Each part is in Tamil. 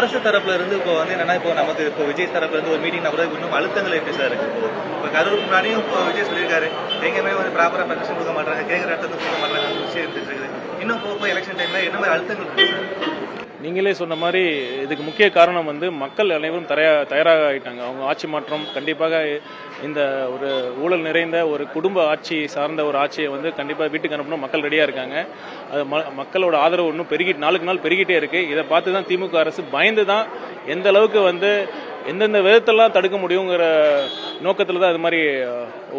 அரசு தரப்புல இருந்து இப்போ வந்து என்னன்னா இப்போ நமக்கு இப்போ விஜய் தரப்புல இருந்து ஒரு மீட்டிங் கூட இன்னும் அழுத்தங்கள் எப்படி சார் இருக்கு? இப்போ கரூருக்கு முன்னாடியும் இப்போ விஜய் சொல்லியிருக்காரு எங்கேயுமே வந்து ப்ராப்பரா பெர்மிஷன் கொடுக்க மாட்டாங்க, கேட்குற இடத்துல கொடுக்க மாட்டாங்க, அந்த விஷயம் இருந்துட்டு இருக்குது. இன்னும் போக எலெக்ஷன் டைம்ல என்ன மாதிரி அழுத்தங்கள் இருக்கு சார்? நீங்களே சொன்ன மாதிரி இதுக்கு முக்கிய காரணம் வந்து மக்கள் அனைவரும் தயாராக ஆகிட்டாங்க. அவங்க ஆட்சி மாற்றம் கண்டிப்பாக இந்த ஒரு ஊழல் நிறைந்த ஒரு குடும்ப ஆட்சி சார்ந்த ஒரு ஆட்சியை வந்து கண்டிப்பாக வீட்டுக்கு அனுப்பணும் மக்கள் ரெடியாக இருக்காங்க. அது மக்களோட ஆதரவு இன்னும் நாளுக்கு நாள் பெருகிட்டே இருக்கு. இதை பார்த்து தான் திமுக அரசு பயந்து தான் எந்த அளவுக்கு வந்து எந்தெந்த விதத்தெல்லாம் தடுக்க முடியுங்கிற நோக்கத்தில் தான் இது மாதிரி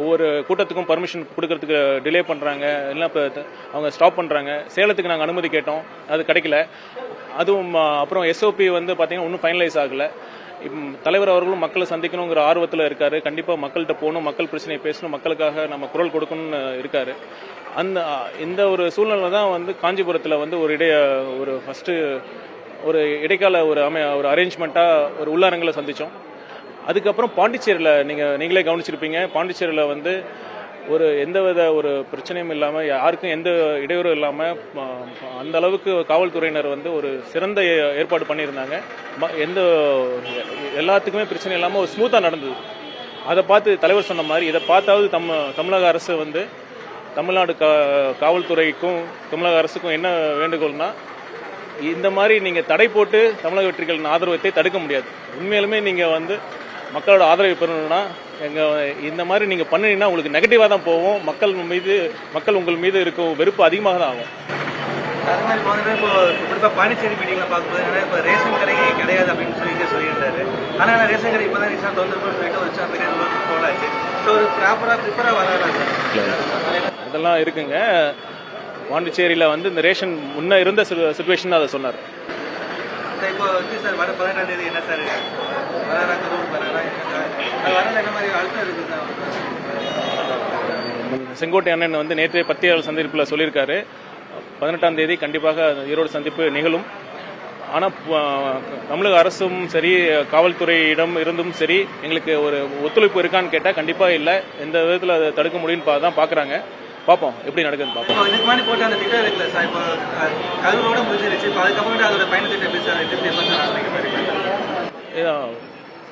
ஒவ்வொரு கூட்டத்துக்கும் பர்மிஷன் கொடுக்கறதுக்கு டிலே பண்ணுறாங்க, இல்லை இப்போ அவங்க ஸ்டாப் பண்ணுறாங்க. சேலத்துக்கு நாங்கள் அனுமதி கேட்டோம், அது கிடைக்கல. அதுவும் அப்புறம் எஸ்ஓபி வந்து பார்த்தீங்கன்னா இன்னும் ஃபைனலைஸ் ஆகலை. தலைவர் அவர்களும் மக்களை சந்திக்கணுங்கிற ஆர்வத்தில் இருக்காரு. கண்டிப்பாக மக்கள்கிட்ட போகணும், மக்கள் பிரச்சனையை பேசணும், மக்களுக்காக நம்ம குரல் கொடுக்கணும்னு இருக்காரு. இந்த ஒரு சூழ்நிலை தான் வந்து காஞ்சிபுரத்தில் வந்து ஒரு ஃபர்ஸ்ட் ஒரு இடைக்கால ஒரு அரேஞ்ச்மெண்ட்டாக ஒரு உள்ளரங்கில் சந்தித்தோம். அதுக்கப்புறம் பாண்டிச்சேரியில் நீங்களே கவனிச்சிருப்பீங்க. பாண்டிச்சேரியில் வந்து எந்தவித ஒரு பிரச்சனையும் இல்லாமல், யாருக்கும் எந்த இடையூறும் இல்லாமல் அந்த அளவுக்கு காவல்துறையினர் வந்து ஒரு சிறந்த ஏற்பாடு பண்ணியிருந்தாங்க. எல்லாத்துக்குமே பிரச்சனை இல்லாமல் ஒரு ஸ்மூத்தாக நடந்தது. அதை பார்த்து தலைவர் சொன்ன மாதிரி இதை பார்த்தாவது தமிழக அரசு வந்து தமிழ்நாடு காவல்துறைக்கும் தமிழக அரசுக்கும் என்ன வேண்டுகோள்னா, இந்த மாதிரி நீங்கள் தடை போட்டு தமிழக வெற்றிகளின் ஆதரவத்தை தடுக்க முடியாது. உண்மையிலுமே நீங்கள் வந்து மக்களோட ஆதரவை பெறணும்னா இந்த மாதிரி நீங்கள் பண்ணினீங்கன்னா உங்களுக்கு நெகட்டிவாக தான் போகும். மக்கள் உங்கள் மீது இருக்கும் வெறுப்பு அதிகமாக தான் ஆகும். அது மாதிரி இப்போ பாண்டிச்சேரி மீட்டிங்ல பார்க்கும்போது இப்போ ரேஷன் கடை கிடையாது அப்படின்னு சொல்லியிருந்தாரு. ஆனால் ரேஷன் கடை இப்போ தான் ரீசெண்டாக தொந்தரவு சொல்லிட்டு ஒரு பெரிய போலாச்சு. ஸோ ஒரு ப்ராப்பராக ப்ரிப்பராக வராது அதெல்லாம் இருக்குங்க. பாண்டிச்சேரியில் வந்து இந்த ரேஷன் முன்ன இருந்த சிச்சுவேஷன் அதை சொன்னார். இப்போ வந்து சார் வர 18ஆம் தேதி என்ன சார் செங்கோட்டை அண்ணன் வந்து நேற்றே பத்திரிகையாளர் சந்திப்பில் சொல்லியிருக்காரு, 18ஆம் தேதி கண்டிப்பாக ஈரோடு சந்திப்பு நிகழும். ஆனால் தமிழக அரசும் சரி, காவல்துறையிடம் இருந்தும் சரி, எங்களுக்கு ஒரு ஒத்துழைப்பு இருக்கான்னு கேட்டால் கண்டிப்பாக இல்லை. எந்த விதத்தில் அதை தடுக்க முடியும்னு தான் பார்க்குறாங்க. பார்ப்போம் எப்படி நடக்குதுன்னு பார்ப்போம். இதுக்கு முன்னாடி போட்டு அந்த திட்டம் இருக்குல்ல சார், இப்போ கரூரோட முடிஞ்சிருச்சு. இப்போ அதுக்கப்புறம் அதோட பயணத்திட்டம் எப்படி சார்?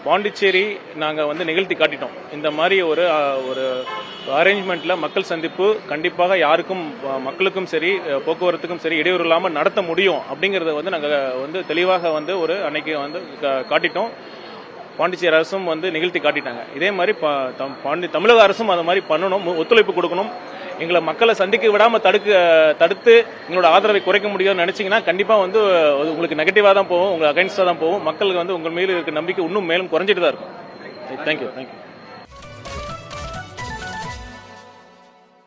பாண்டிச்சேரி நாங்கள் வந்து நிகழ்த்தி காட்டிட்டோம். இந்த மாதிரி ஒரு அரேஞ்ச்மெண்ட்ல மக்கள் சந்திப்பு கண்டிப்பாக யாருக்கும், மக்களுக்கும் சரி போக்குவரத்துக்கும் சரி இடையூறு இல்லாமல் நடத்த முடியும் அப்படிங்கறத வந்து நாங்கள் வந்து தெளிவாக வந்து அன்னைக்கு வந்து காட்டிட்டோம். பாண்டிச்சேரி அரசும் வந்து நிகழ்த்தி காட்டிட்டாங்க. இதே மாதிரி தமிழக அரசும் அது மாதிரி பண்ணணும், ஒத்துழைப்பு கொடுக்கணும். எங்களை மக்களை சந்திக்க விடாம தடுத்து எங்களோட ஆதரவை குறைக்க முடியும்னு நினைச்சீங்கன்னா கண்டிப்பா வந்து உங்களுக்கு நெகட்டிவா தான் போகும், உங்களுக்கு அகைன்ஸ்டா தான் போகும். மக்களுக்கு வந்து உங்கள் மீது இருக்க நம்பிக்கை இன்னும் மேலும் குறைஞ்சிட்டு தான் இருக்கும். தேங்க்யூ.